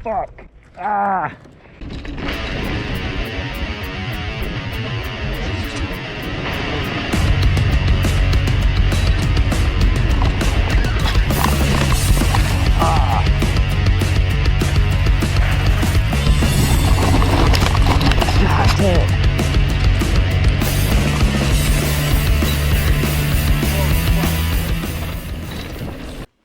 fuck. Ah. God damn it.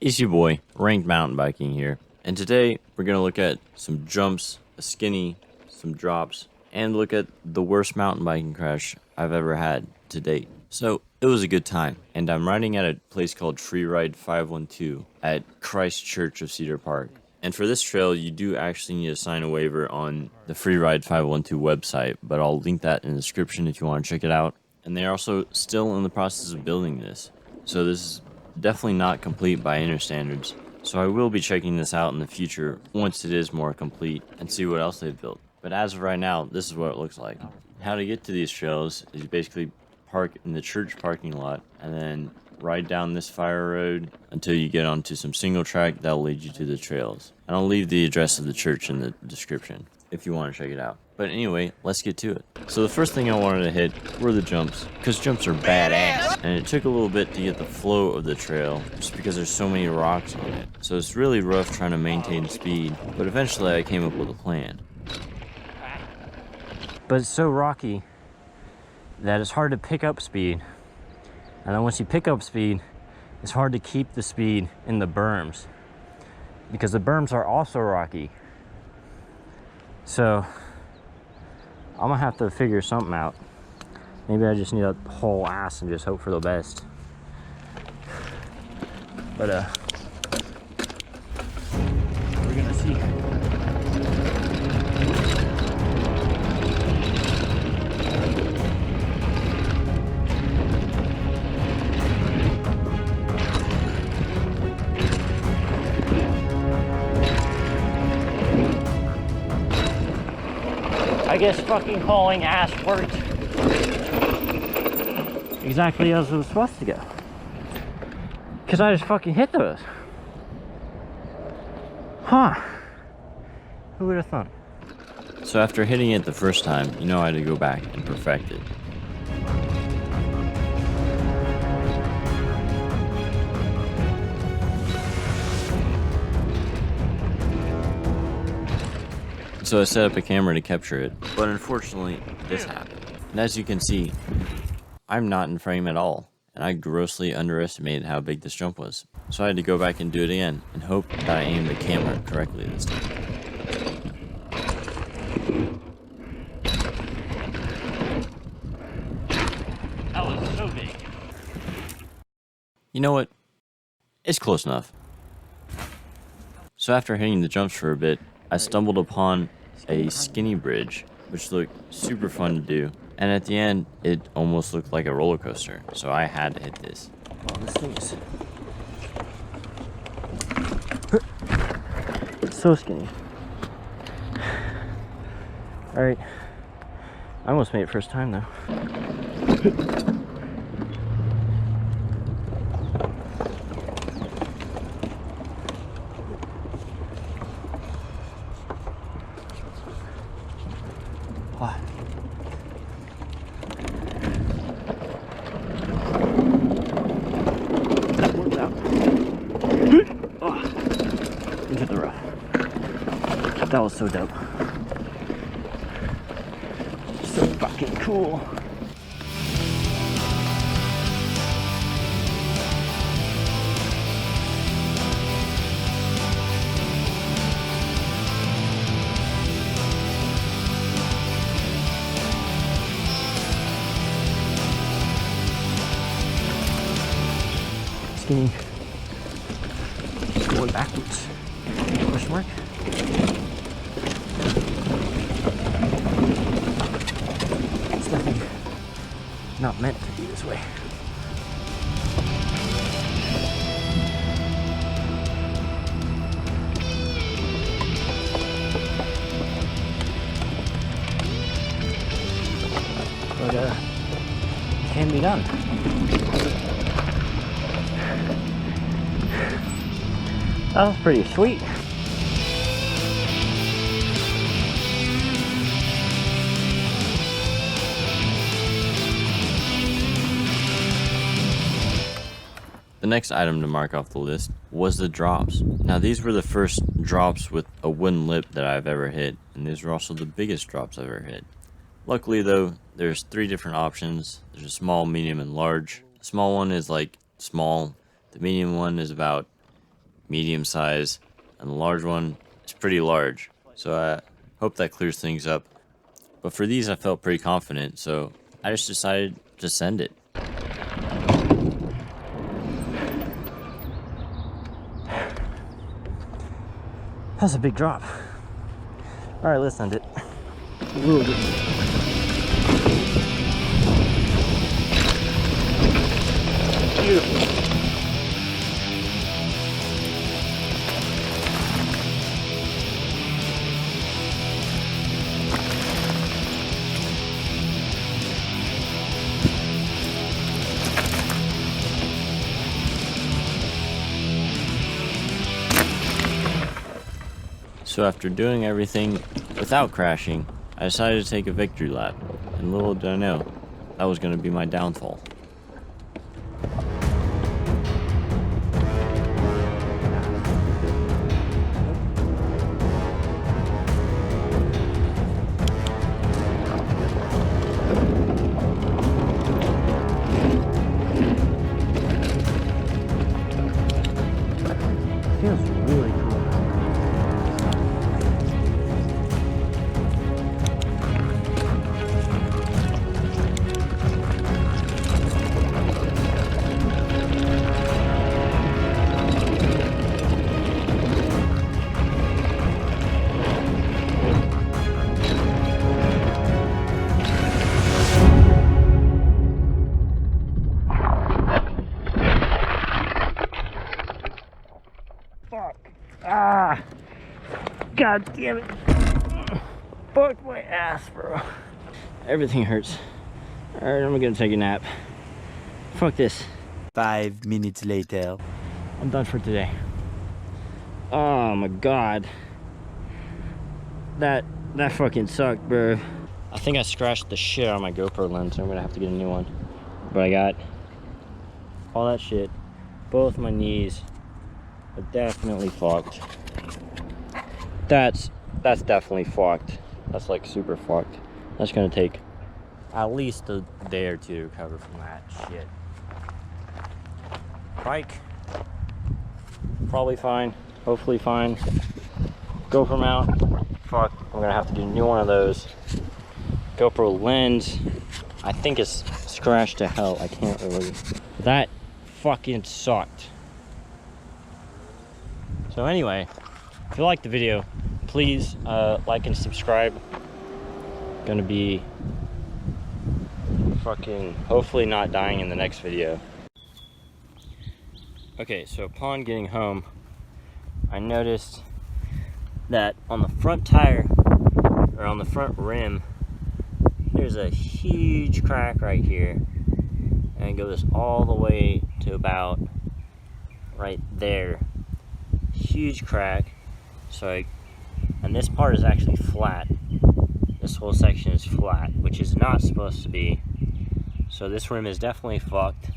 It's your boy, Ranked Mountain Biking here, and today we're going to look at some jumps, a skinny, some drops, and look at the worst mountain biking crash I've ever had to date. So, it was a good time, and I'm riding at a place called Freeride512 at Christ Church of Cedar Park. And for this trail, you do actually need to sign a waiver on the Freeride512 website, but I'll link that in the description if you want to check it out. And they're also still in the process of building this, so this is definitely not complete by any standards, so I will be checking this out in the future once it is more complete and see what else they've built. But as of right now, this is what it looks like. How to get to these trails is you basically park in the church parking lot and then ride down this fire road until you get onto some single track that will lead you to the trails. And I'll leave the address of the church in the description if you want to check it out. But anyway, let's get to it. So the first thing I wanted to hit were the jumps, because jumps are badass. And it took a little bit to get the flow of the trail, just because there's so many rocks on it. So it's really rough trying to maintain speed, but eventually I came up with a plan. But it's so rocky that it's hard to pick up speed. And then once you pick up speed, it's hard to keep the speed in the berms, because the berms are also rocky. So I'm gonna have to figure something out. Maybe I just need to haul ass and just hope for the best. But we're gonna see. I guess fucking hauling ass worked exactly as it was supposed to go. Because I just fucking hit those. Huh. Who would have thought? So after hitting it the first time, you know I had to go back and perfect it. So I set up a camera to capture it, but unfortunately, this happened. And as you can see, I'm not in frame at all, and I grossly underestimated how big this jump was. So I had to go back and do it again, and hope that I aimed the camera correctly this time. That was so big. You know what? It's close enough. So after hitting the jumps for a bit, I stumbled upon a skinny bridge, which looked super fun to do, and at the end it almost looked like a roller coaster, so I had to hit this. Oh, this thing is so skinny. Alright, I almost made it first time though. Wow. That worked out. Oh, into the rough. That was so dope. So fucking cool. Skinny. Going backwards. Question mark? It's definitely not meant to be this way. But it can be done. That was pretty sweet. The next item to mark off the list was the drops. Now these were the first drops with a wooden lip that I've ever hit, and these were also the biggest drops I've ever hit. Luckily though, there's 3 different options. There's a small, medium, and large. The small one is like small, the medium one is about medium size, and the large one is pretty large. So I hope that clears things up. But for these I felt pretty confident, so I just decided to send it. That's a big drop. All right, let's send it. A little bit. Beautiful. So after doing everything without crashing, I decided to take a victory lap, and little did I know, that was going to be my downfall. Feels really cool. Fuck. Ah. God damn it. Fuck my ass, bro. Everything hurts. Alright, I'm gonna take a nap. Fuck this. 5 minutes later. I'm done for today. Oh my god. That fucking sucked, bro. I think I scratched the shit out of my GoPro lens, so I'm gonna have to get a new one. But I got all that shit. Both my knees are definitely fucked. That's definitely fucked. That's like super fucked. That's gonna take at least a day or two to recover from that shit. Bike, probably fine, hopefully fine. GoPro mount, fuck, I'm gonna have to get a new one of those. GoPro lens, I think it's scratched to hell. I can't really. That fucking sucked. So anyway, if you liked the video, please like and subscribe. Gonna be fucking hopefully not dying in the next video. Okay, so upon getting home, I noticed that on the front tire, or on the front rim, there's a huge crack right here, and it goes all the way to about right there. Huge crack. And this part is actually flat. This whole section is flat, which is not supposed to be. So this rim is definitely fucked.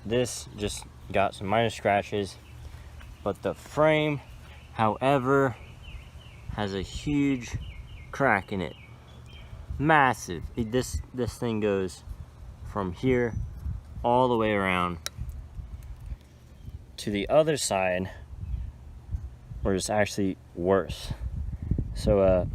This just got some minor scratches, but the frame, however, has a huge crack in it. Massive. This thing goes from here all the way around to the other side, where it's actually worse. So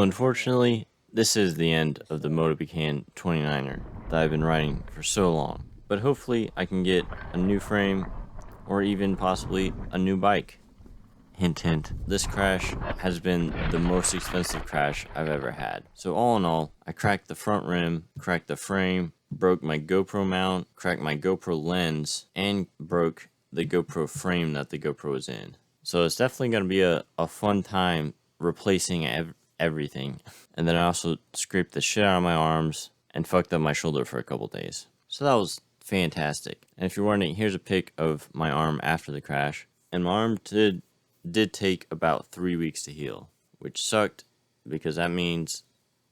unfortunately, this is the end of the Motobecane 29er that I've been riding for so long. But hopefully I can get a new frame, or even possibly a new bike. Hint hint, this crash has been the most expensive crash I've ever had. So all in all, I cracked the front rim, cracked the frame, broke my GoPro mount, cracked my GoPro lens, and broke the GoPro frame that the GoPro was in. So it's definitely going to be a fun time replacing everything. And then I also scraped the shit out of my arms and fucked up my shoulder for a couple days. So that was fantastic. And if you're wondering, here's a pic of my arm after the crash. And my arm did take about 3 weeks to heal, which sucked because that meant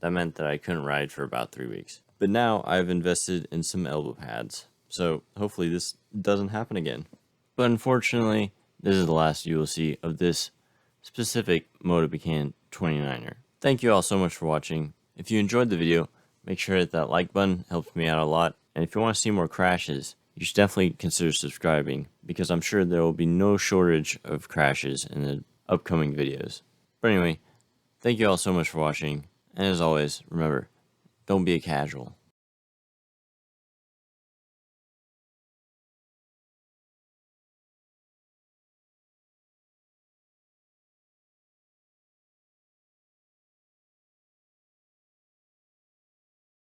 that I couldn't ride for about 3 weeks. But now I've invested in some elbow pads, so hopefully this doesn't happen again. But unfortunately, this is the last you will see of this specific Motobecane 29er. Thank you all so much for watching. If you enjoyed the video, make sure to hit that like button, helps me out a lot. And if you want to see more crashes, you should definitely consider subscribing, because I'm sure there will be no shortage of crashes in the upcoming videos. But anyway, thank you all so much for watching, and as always, remember, don't be a casual.